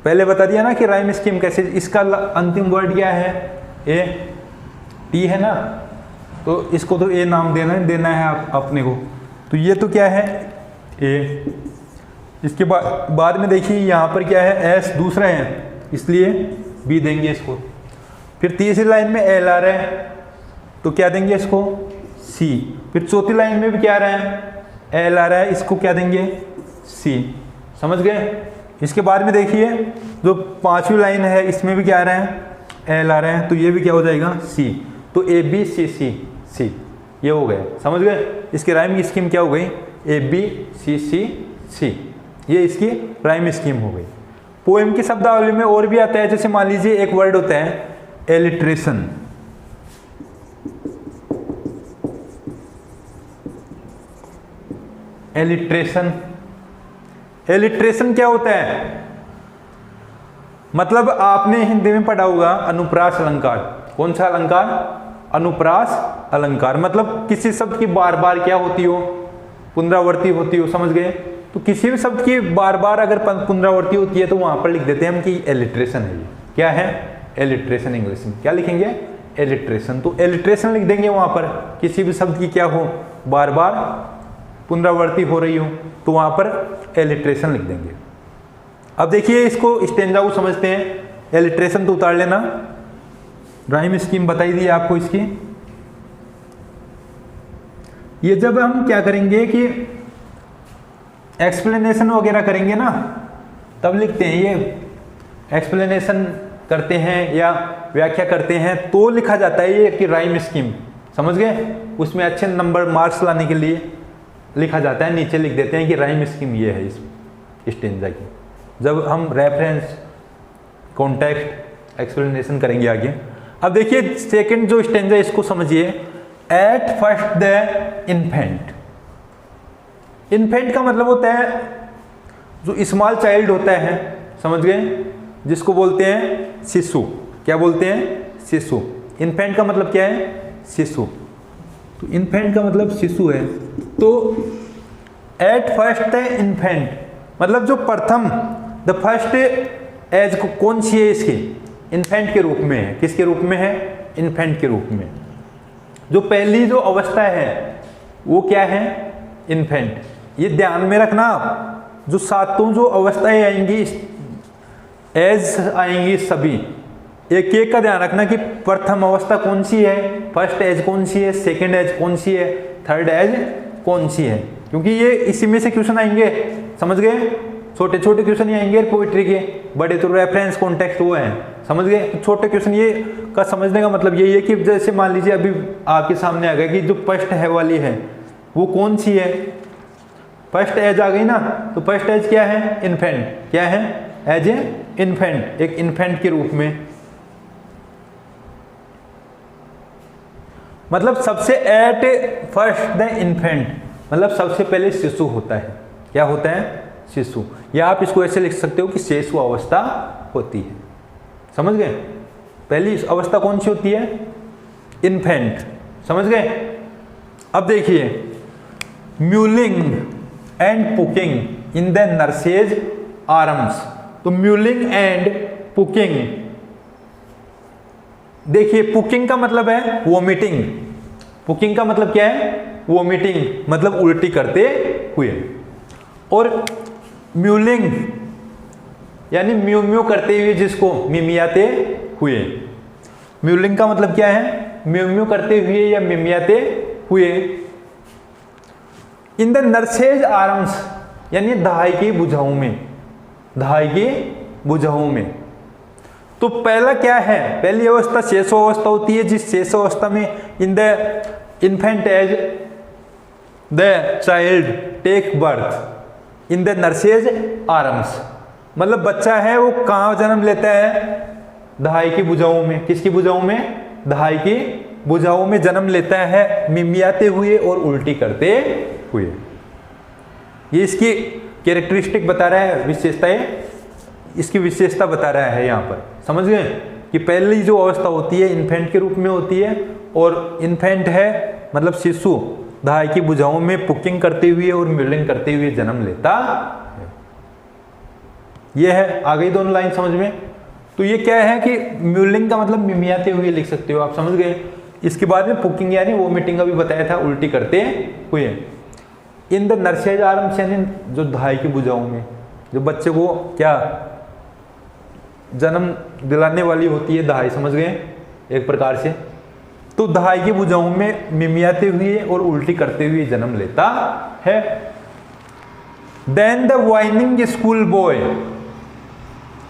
पहले बता दिया ना कि राइम स्कीम कैसे। इसका अंतिम वर्ड क्या है? ए, टी है ना, तो इसको तो ए नाम देना है आप अपने को। तो ये तो क्या है? ए। इसके बाद में देखिए यहाँ पर क्या है? एस दूसरा है, इसलिए बी देंगे इसको। फिर तीसरी लाइन में एल आ रहा है तो क्या देंगे इसको? सी। फिर चौथी लाइन में भी क्या आ रहा है? एल आ रहा है, इसको क्या देंगे? सी। समझ गए? इसके बाद में देखिए जो पांचवी लाइन है इसमें भी क्या आ रहा है? एल आ रहा है, तो ये भी क्या हो जाएगा? सी। तो ए बी सी सी सी, ये हो गए। समझ गए? इसकी राइम की स्कीम क्या हो गई? ए बी सी सी सी, ये इसकी राइम स्कीम हो गई। पोएम की शब्दावली में और भी आता है, जैसे मान लीजिए एक वर्ड होता है एलिट्रेशन। एलिट्रेशन, एलिट्रेशन क्या होता है? मतलब आपने हिंदी में पढ़ा होगा अनुप्रास अलंकार। कौन सा अलंकार? अनुप्रास अलंकार। मतलब किसी शब्द की बार बार क्या होती हो? पुनरावृत्ति होती हो। समझ गए? तो किसी भी शब्द की बार बार अगर पुनरावृत्ति होती है तो वहां पर लिख देते हैं हम कि एलिट्रेशन है। क्या है? एलिट्रेशन। इंग्लिश में क्या लिखेंगे? एलिट्रेशन। तो एलिट्रेशन लिख देंगे वहां पर। किसी भी शब्द की क्या हो? बार बार पुनरावृत्ति हो रही हो तो वहां पर एलिट्रेशन लिख देंगे। अब देखिए इसको स्टेंजा को समझते हैं। एलिट्रेशन तो उतार लेना, राइम स्कीम बताई दी आपको इसकी। ये जब हम क्या करेंगे कि एक्सप्लेनेशन वगैरह करेंगे ना, तब लिखते हैं। ये एक्सप्लेनेशन करते हैं या व्याख्या करते हैं तो लिखा जाता है ये कि राइम स्कीम। समझ गए? उसमें अच्छे नंबर मार्क्स लाने के लिए लिखा जाता है, नीचे लिख देते हैं कि राइम स्कीम ये है इस स्टेंजा की। जब हम रेफरेंस, कॉन्टेक्स्ट, एक्सप्लेनेशन करेंगे आगे। अब देखिए सेकंड जो स्टेंजा इसको समझिए। Eight first the infant. Infant का मतलब होता है जो स्मॉल चाइल्ड होता है। समझ गए? जिसको बोलते हैं शिशु। क्या बोलते हैं? शिशु। इन्फेंट का मतलब क्या है? शिशु। तो इन्फेंट का मतलब शिशु है। तो एट फर्स्ट द इन्फेंट मतलब जो प्रथम, द फर्स्ट एज कौन सी है इसकी? इन्फेंट के रूप में है। किसके रूप में है? इन्फेंट के रूप में। जो पहली जो अवस्था है वो क्या है? इन्फेंट। ये ध्यान में रखना आप। जो सातों जो अवस्थाएं आएंगी, एज आएंगी, सभी एक एक का ध्यान रखना कि प्रथम अवस्था कौन सी है, फर्स्ट एज कौन सी है, सेकंड एज कौन सी है, थर्ड एज कौन सी है। क्योंकि ये इसी में से क्वेश्चन आएंगे, समझ गए। छोटे छोटे क्वेश्चन ही आएंगे पोइट्री के, बड़े तो रेफरेंस कॉन्टेक्स्ट वो हैं, समझ गए। तो छोटे क्वेश्चन ये का समझने का मतलब यही है कि जैसे मान लीजिए अभी आपके सामने आ गया कि जो फर्स्ट है वाली है वो कौन सी है, फर्स्ट एज आ गई ना, तो फर्स्ट एज क्या है, इन्फेंट, क्या है, एज ए इन्फेंट, एक इन्फेंट के रूप में, मतलब सबसे एट फर्स्ट द इन्फेंट, मतलब सबसे पहले शिशु होता है, क्या होता है, शिशु। या आप इसको ऐसे लिख सकते हो कि शिशु अवस्था होती है, समझ गए। पहली अवस्था कौन सी होती है, इन्फेंट, समझ गए। अब देखिए, mewling and puking in the nurse's arms, तो म्यूलिंग एंड पुकिंग, देखिए पुकिंग का मतलब है वोमिटिंग, पुकिंग का मतलब क्या है, वोमिटिंग, मतलब उल्टी करते हुए, और म्यूलिंग यानी म्यू म्यू करते हुए, जिसको मिमियाते हुए, म्यूलिंग का मतलब क्या है, म्यू म्यू करते हुए या मिमियाते हुए। इन द नर्सेज आर्म्स यानी दहाई की भुजाओं में, दहाई की भुजाओं में। तो पहला क्या है, पहली अवस्था शेषो अवस्था होती है, जिस शेषो अवस्था में in the infant age the child take birth in the nurse's arms, मतलब बच्चा है वो कहाँ जन्म लेता है, दहाई की भुजाओं में, किसकी भुजाओं में, दहाई की भुजाओं में जन्म लेता है, मिमियाते हुए और उल्टी करते हुए। ये इसकी कैरेक्टरिस्टिक बता रहा है, विशेषताएं, इसकी विशेषता बता रहा है यहाँ पर, समझ गए कि पहली जो अवस्था होती है इन्फेंट के रूप में होती है, और इन्फेंट है मतलब शिशु दहाई की भुजाओं में पुकिंग करते हुए और म्यूलिंग करते हुए जन्म लेता है। ये है, आ गई दोनों लाइन समझ में। तो ये क्या है कि म्यूलिंग का मतलब मिमियाते हुए लिख सकते हो आप, समझ गए। इसके बाद में पुकिंग यानी वोमिटिंग का भी बताया था, उल्टी करते हुए। इन द नर्सेज आर्म्स यानी जो दहाई की भुजाओं में, जो बच्चे को क्या जन्म दिलाने वाली होती है दहाई, समझ गए एक प्रकार से। तो दहाई की भुजाओं में मिमियाते हुए और उल्टी करते हुए जन्म लेता है। Then the whining school boy,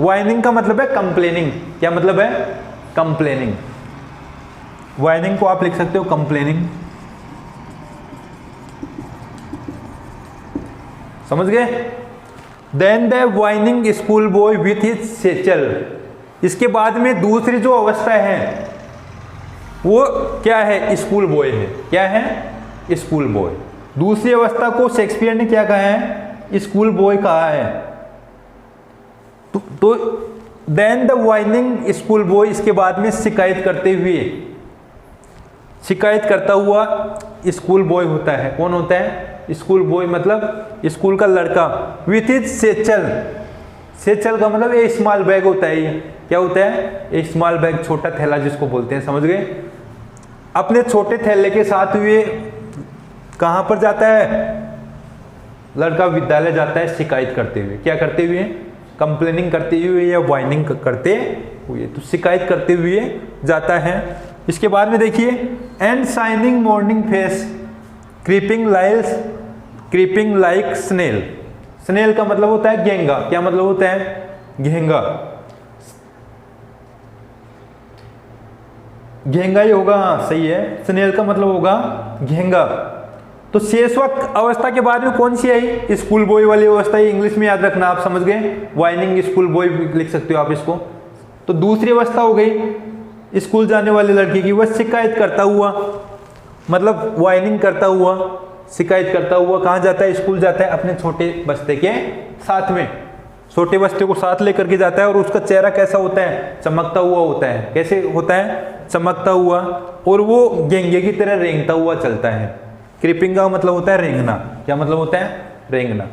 whining का मतलब है कंप्लेनिंग, क्या मतलब है, कंप्लेनिंग। वाइनिंग को आप लिख सकते हो कंप्लेनिंग, समझ गए। Then the whining school boy with his satchel, इसके बाद में दूसरी जो अवस्था है वो क्या है, स्कूल बॉय है, क्या है, स्कूल बॉय। दूसरी अवस्था को शेक्सपियर ने क्या कहा है, स्कूल बॉय कहा है। तो then the whining school boy, इसके बाद में शिकायत करते हुए, शिकायत करता हुआ स्कूल बॉय होता है। कौन होता है, स्कूल बॉय मतलब स्कूल का लड़का। विथ हिज सेचल, सेचल का मतलब ए स्मॉल बैग होता है, ये क्या होता है, ए स्मॉल बैग, छोटा थैला जिसको बोलते हैं, समझ गए। अपने छोटे थैले के साथ हुए कहां पर जाता है, लड़का विद्यालय जाता है शिकायत करते हुए, क्या करते हुए, कंप्लेनिंग करते हुए या वाइनिंग करते हुए, तो शिकायत करते हुए जाता है। इसके बाद में देखिए, and shining morning face creeping like snail, snail का मतलब होता है घेंगा, क्या मतलब होता है, घेंगा, घेंगा ही होगा, सही है, स्नेल का मतलब होगा घेंगा। तो शेषवक अवस्था के बाद में कौन सी आई, स्कूल बॉय वाली अवस्था, इंग्लिश में याद रखना आप, समझ गए। वाइनिंग स्कूल बॉय लिख सकते हो आप इसको। तो दूसरी अवस्था हो गई स्कूल जाने वाले लड़के की, वह शिकायत करता हुआ, मतलब वाइनिंग करता हुआ, शिकायत करता हुआ कहाँ जाता है, स्कूल जाता है अपने छोटे बस्ते के साथ में, छोटे बस्ते को साथ लेकर के जाता है। और उसका चेहरा कैसा होता है, चमकता हुआ होता है, कैसे होता है, चमकता हुआ, और वो गेंगे की तरह रेंगता हुआ चलता है। क्रीपिंग का मतलब होता है रेंगना, क्या मतलब होता है, रेंगना।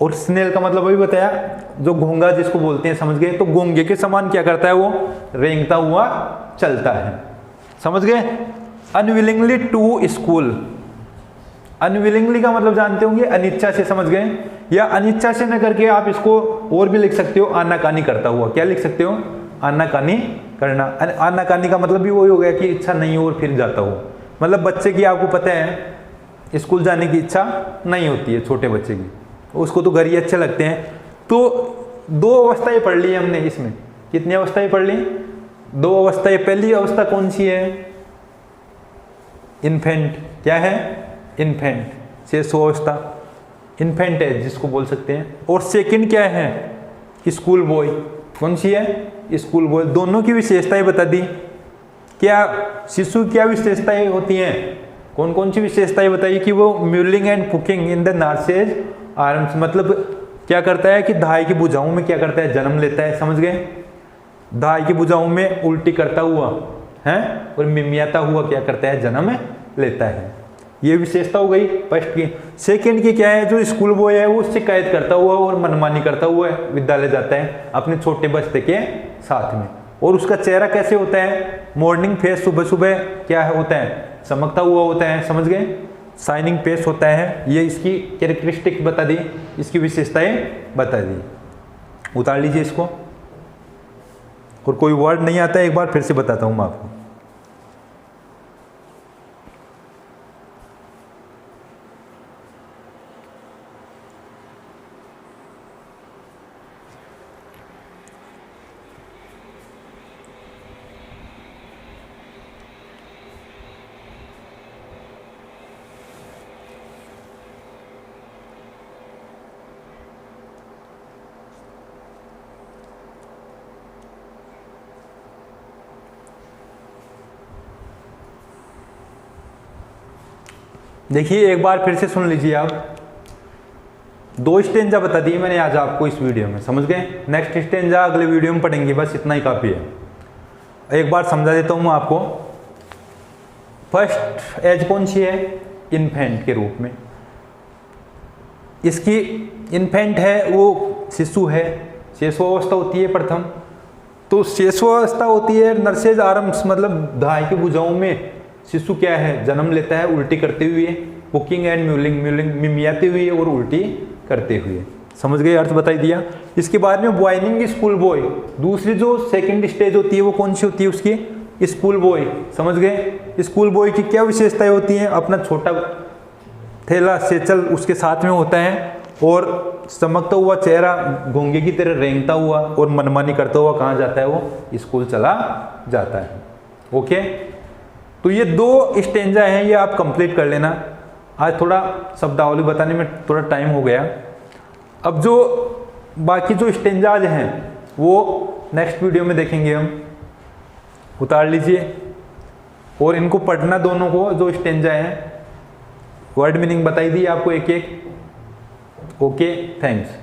और स्नेल का मतलब अभी बताया, जो घोंगा जिसको बोलते हैं, समझ गए। तो घोंगे के समान क्या करता है, वो रेंगता हुआ चलता है, समझ गए। अनविलिंगली टू स्कूल, अनविलिंगली का मतलब जानते होंगे, अनिच्छा से, समझ गए। या अनिच्छा से न करके आप इसको और भी लिख सकते हो, आनाकानी करता हुआ, क्या लिख सकते हो, आनाकानी करना। आनाकानी का मतलब भी वही हो गया कि इच्छा नहीं हो और फिर जाता हो। मतलब बच्चे की आपको पता है स्कूल जाने की इच्छा नहीं होती है छोटे बच्चे की, उसको तो घर ही अच्छे लगते हैं। तो 2 अवस्थाएं पढ़ ली हमने इसमें। कितनी अवस्थाएं पढ़ ली? 2 अवस्थाएं। पहली अवस्था कौन सी है? इन्फेंट। क्या है? इन्फेंट, शिशुअवस्था, इन्फेंट है जिसको बोल सकते हैं। और सेकंड क्या है? School boy. कौन सी है? School boy. दोनों की विशेषताएं बता दी। क्या शिशु क्या विशेषताएं होती हैं? कौन कौन सी विशेषताएं बताइए? कि वो mewling and puking in the nurse's arms, मतलब क्या करता है कि दाई की भुजाओं में क्या करता है? जन्म लेता है। समझ गए? दाई की भुजाओं में उल्टी करता हुआ है और मिमियाता हुआ क्या करता है? जन्म लेता है। ये विशेषता हो गई फर्स्ट की। सेकंड की क्या है? जो स्कूल बॉय है वो शिकायत करता हुआ और मनमानी करता हुआ विद्यालय जाता है अपने छोटे बच्चे के साथ में। और उसका चेहरा कैसे होता है? मॉर्निंग फेस, सुबह सुबह क्या होता है? चमकता हुआ होता है। समझ गए? शाइनिंग फेस होता है। ये इसकी कैरेक्टरिस्टिक बता दी, इसकी विशेषताएं बता दी। उतार लीजिए इसको। और कोई वर्ड नहीं आता है एक बार फिर से बताता हूं मैं आपको। देखिए एक बार फिर से सुन लीजिए आप। 2 स्टेंजा बता दिए मैंने आज आपको इस वीडियो में। समझ गए? नेक्स्ट स्टेंजा अगले वीडियो में पढ़ेंगे, बस इतना ही काफ़ी है। एक बार समझा देता हूँ मैं आपको। फर्स्ट एज कौन सी है? इन्फेंट के रूप में। इसकी इन्फेंट है वो शिशु है, शिशुअवस्था होती है प्रथम। तो शिशुअवस्था होती है नर्सेज आर्म्स, मतलब दाई की भुजाओं में शिशु क्या है? जन्म लेता है उल्टी करते हुए, पुकिंग एंड म्यूलिंग, म्यूलिंग मिमियाते हुए और उल्टी करते हुए। समझ गए? अर्थ बताई दिया। इसके बाद में बॉयनिंग स्कूल बॉय, दूसरी जो सेकंड स्टेज होती है वो कौन सी होती है? उसकी स्कूल बॉय। समझ गए? स्कूल बॉय की क्या विशेषताएं होती हैं? अपना छोटा थैला सेचल उसके साथ में होता है और चमकता हुआ चेहरा, घोंगे की तरह रेंगता हुआ और मनमानी करता हुआ कहाँ जाता है? वो स्कूल चला जाता है। ओके, तो ये 2 स्टेंजा हैं, ये आप कंप्लीट कर लेना। आज थोड़ा शब्दावली बताने में थोड़ा टाइम हो गया। अब जो बाकी जो स्टेंजाज हैं वो नेक्स्ट वीडियो में देखेंगे हम। उतार लीजिए और इनको पढ़ना दोनों को, जो स्टेंजा हैं। वर्ड मीनिंग बताई दी आपको एक एक। Okay, thanks.